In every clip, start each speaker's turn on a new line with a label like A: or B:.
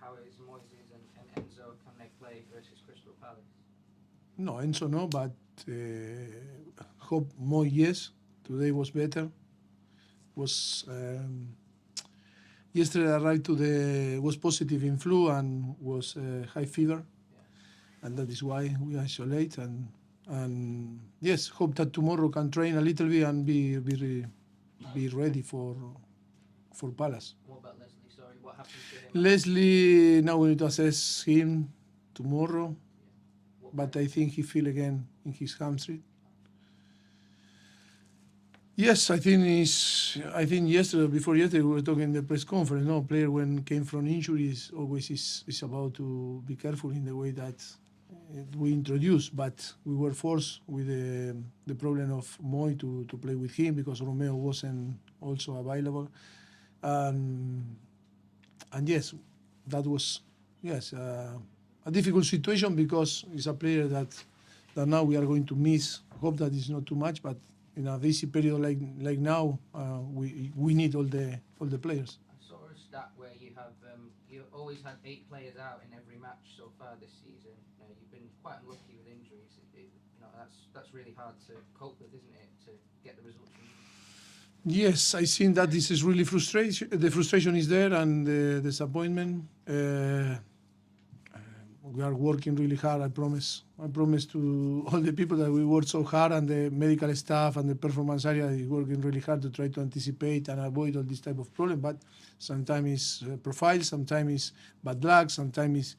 A: how is Moises and Enzo, can they play versus Crystal Palace?
B: No, Enzo no, but hope Moy yes. Today was better. Was yesterday arrived was positive in flu and was high fever, and that is why we isolate and yes, hope that tomorrow can train a little bit and be ready for Palace.
A: What about Leslie? Sorry, what happened to him?
B: Leslie, now we need to assess him tomorrow, but I think he feel again in his hamstring. Yes, I think yesterday, before yesterday, we were talking in the press conference. No player when came from injuries always is about to be careful in the way that we introduce. But we were forced with the problem of Moy to play with him because Romeo wasn't also available. And yes, that was a difficult situation because it's a player that now we are going to miss. Hope that it's not too much, but in a busy period like now, we need all the players.
A: I saw a stat where you have you always had 8 players out in every match so far this season. You've been quite unlucky with injuries. That's really hard to cope with, isn't it? To get the results you need.
B: Yes, I think that this is really frustration. The frustration is there and the disappointment. We are working really hard. I promise to all the people that we work so hard, and the medical staff and the performance area is working really hard to try to anticipate and avoid all this type of problem. But sometimes it's profile, sometimes it's bad luck, sometimes it's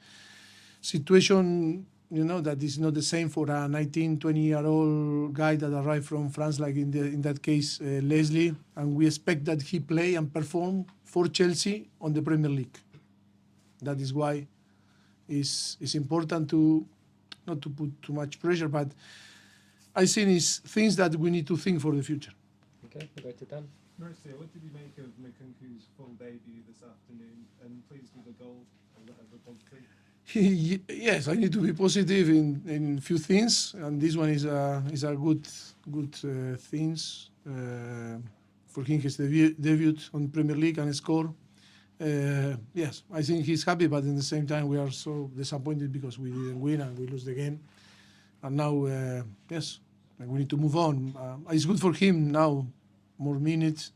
B: situation, that is not the same for a 19, 20-year-old guy that arrived from France, like in that case, Leslie. And we expect that he play and perform for Chelsea on the Premier League. That is why it's important to not to put too much pressure, but I think it's things that we need to think for the future.
C: Okay, we'll go to Dan.
D: Mauricio, what did you make of Nkunku's full debut this afternoon, and pleased with the goal as a positive?
B: Yes, I need to be positive in few things, and this one is a good things for him. His debut on Premier League and score. Yes, I think he's happy, but at the same time we are so disappointed because we didn't win and we lose the game. And now, yes, we need to move on. It's good for him now, more minutes.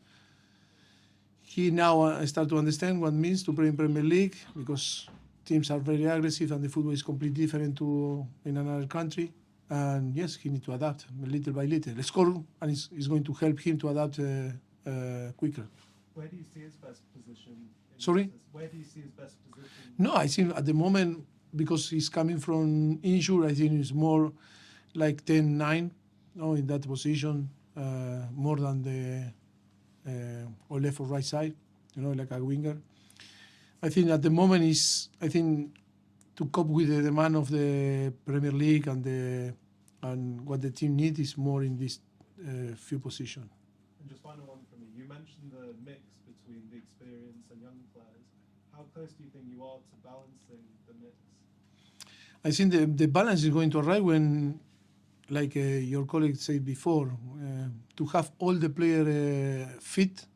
B: He now start to understand what it means to play in Premier League because teams are very aggressive and the football is completely different to in another country. And yes, he needs to adapt little by little. The score and it's going to help him to adapt quicker.
D: Where do you see his best position?
B: Sorry?
D: Where do you see his best position?
B: No, I think at the moment, because he's coming from injury, I think it's more like 10-9, in that position, more than the or left or right side, like a winger. I think at the moment to cope with the demand of the Premier League and what the team needs is more in this few positions.
D: And just final one from me. You mentioned the mix between the experience and young players. How close do you think you are to balancing the mix?
B: I think the balance is going to arrive when, like your colleague said before, to have all the players fit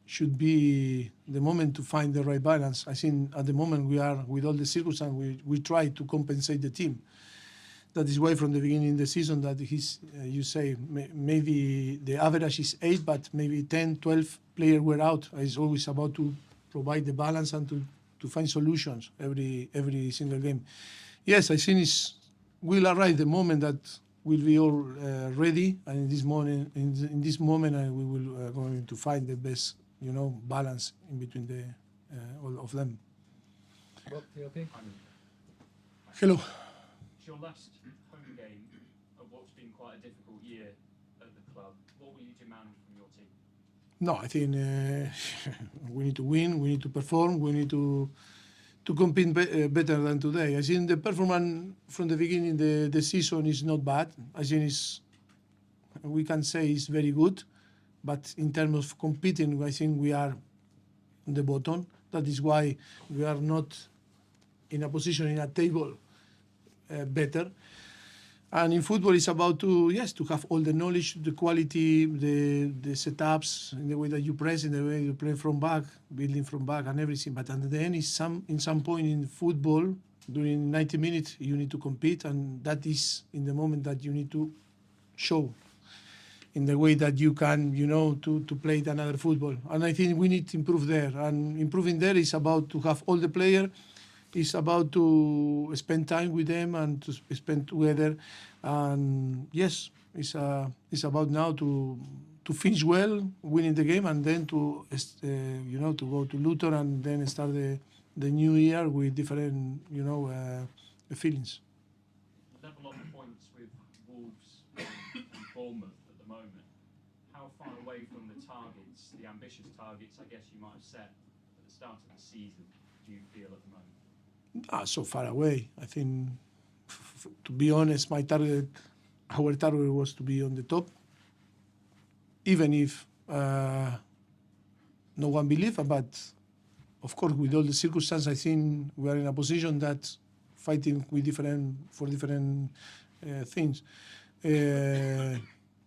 B: should be the moment to find the right balance. I think at the moment we are, with all the circumstances, we try to compensate the team. That is why from the beginning of the season that you say maybe the average is 8, but maybe 10, 12 players were out. It's always about to provide the balance and to find solutions every single game. Yes, I think will arrive the moment that we'll be all ready, and in this moment, we will going to find the best, balance in between the all of them.
C: Rob, PLP.
B: Hello.
E: It's your last home game of what's been quite a difficult year at the club. What will you demand from your team?
B: No, I think we need to win, we need to perform, we need to compete better than today. I think the performance from the beginning of the season is not bad. I think we can say it's very good, but in terms of competing, I think we are on the bottom. That is why we are not in a position in a table better. And in football, it's about to have all the knowledge, the quality, the setups, in the way that you press, in the way you play from back, building from back, and everything. But at the end, in some point in football, during 90 minutes, you need to compete, and that is in the moment that you need to show in the way that you can, to play another football. And I think we need to improve there. And improving there is about to have all the players. It's about to spend time with them and to spend together. And yes, it's about now to finish well, winning the game, and then to go to Luton and then start the new year with different feelings.
E: Level on points with Wolves and Bournemouth at the moment. How far away from the targets, the ambitious targets, I guess you might have set at the start of the season, do you feel at the moment?
B: So far away. I think, to be honest, our target was to be on the top, even if no one believed. But of course, with all the circumstances, I think we are in a position that fighting for different things.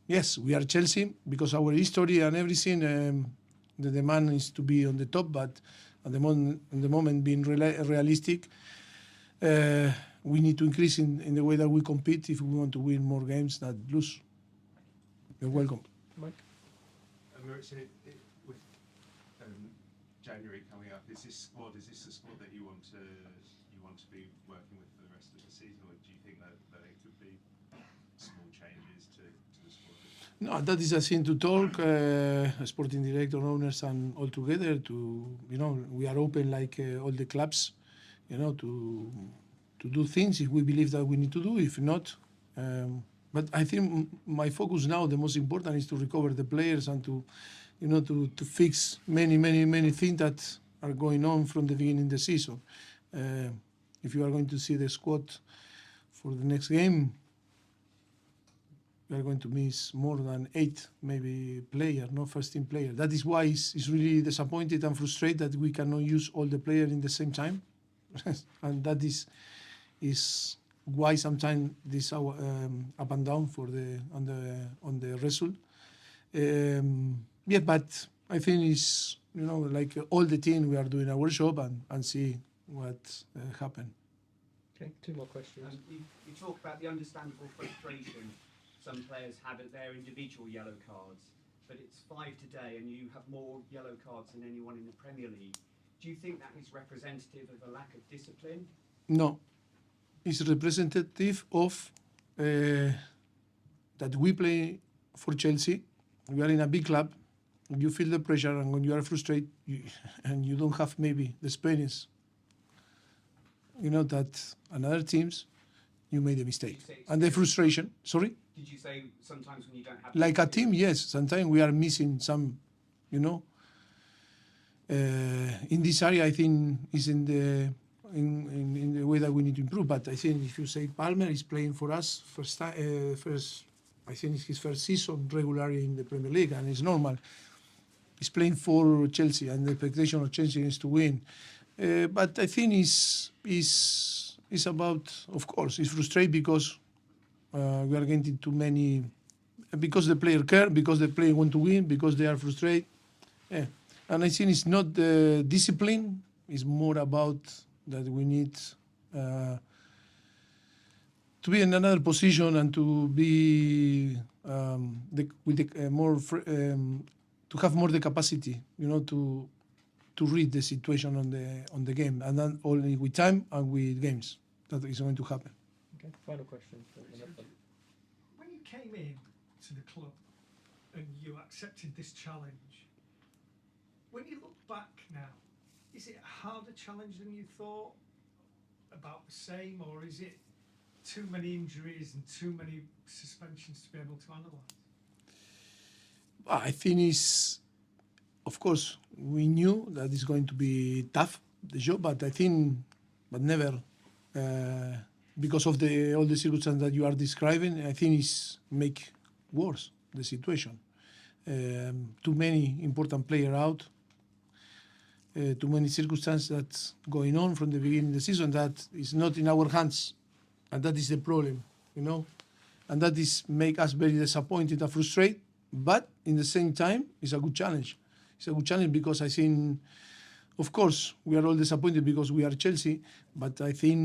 B: Yes, we are Chelsea because our history and everything. The demand is to be on the top, but at the moment, being realistic, we need to increase in the way that we compete if we want to win more games than lose. You're welcome.
C: Mike?
F: Mauricio, with January coming up, is this a squad that you want to be working with for the rest of the season, or do you think that it could be small changes to the squad?
B: No, that is a thing to talk, sporting director, owners, and all together. We are open like all the clubs, to do things if we believe that we need to do. If not, but I think my focus now, the most important, is to recover the players and to fix many things that are going on from the beginning of the season. If you are going to see the squad for the next game, we are going to miss more than 8 maybe players, first team players. That is why it's really disappointed and frustrated that we cannot use all the players in the same time. And that is why sometimes this up and down on the result. But I think it's like all the team, we are doing our job and see what happened.
C: Okay, 2 more questions.
G: You talk about the understandable frustration some players had at their individual yellow cards, but it's 5 today and you have more yellow cards than anyone in the Premier League. Do you think that is representative of a lack of discipline?
B: No. It's representative of that we play for Chelsea. We are in a big club. You feel the pressure, and when you are frustrated and you don't have maybe the experience, that another teams, you made a mistake. And the frustration, sorry?
G: Did you say sometimes when you don't have...
B: Like a team, yes. Sometimes we are missing some, in this area, I think is in the way that we need to improve. But I think if you say Palmer is playing for us first, I think it's his first season regularly in the Premier League, and it's normal. He's playing for Chelsea, and the expectation of Chelsea is to win. But I think it's about, of course, it's frustrating because we are getting too many, because the player care, because the player want to win, because they are frustrated. Yeah. And I think it's not the discipline, it's more about that we need to be in another position and to be to have more the capacity, to read the situation on the game, and then only with time and with games that is going to happen.
C: Okay, final question.
H: When you came in to the club and you accepted this challenge, when you look back now, is it a harder challenge than you thought? About the same, or is it too many injuries and too many suspensions to be able to analyse?
B: I think it's, of course, we knew that it's going to be tough, the job, but never, because of all the circumstances that you are describing, I think it's make worse the situation. Too many important players out, too many circumstances that's going on from the beginning of the season that is not in our hands, and that is the problem, and that is make us very disappointed and frustrated. But in the same time, it's a good challenge. It's a good challenge because I think, of course, we are all disappointed because we are Chelsea, but I think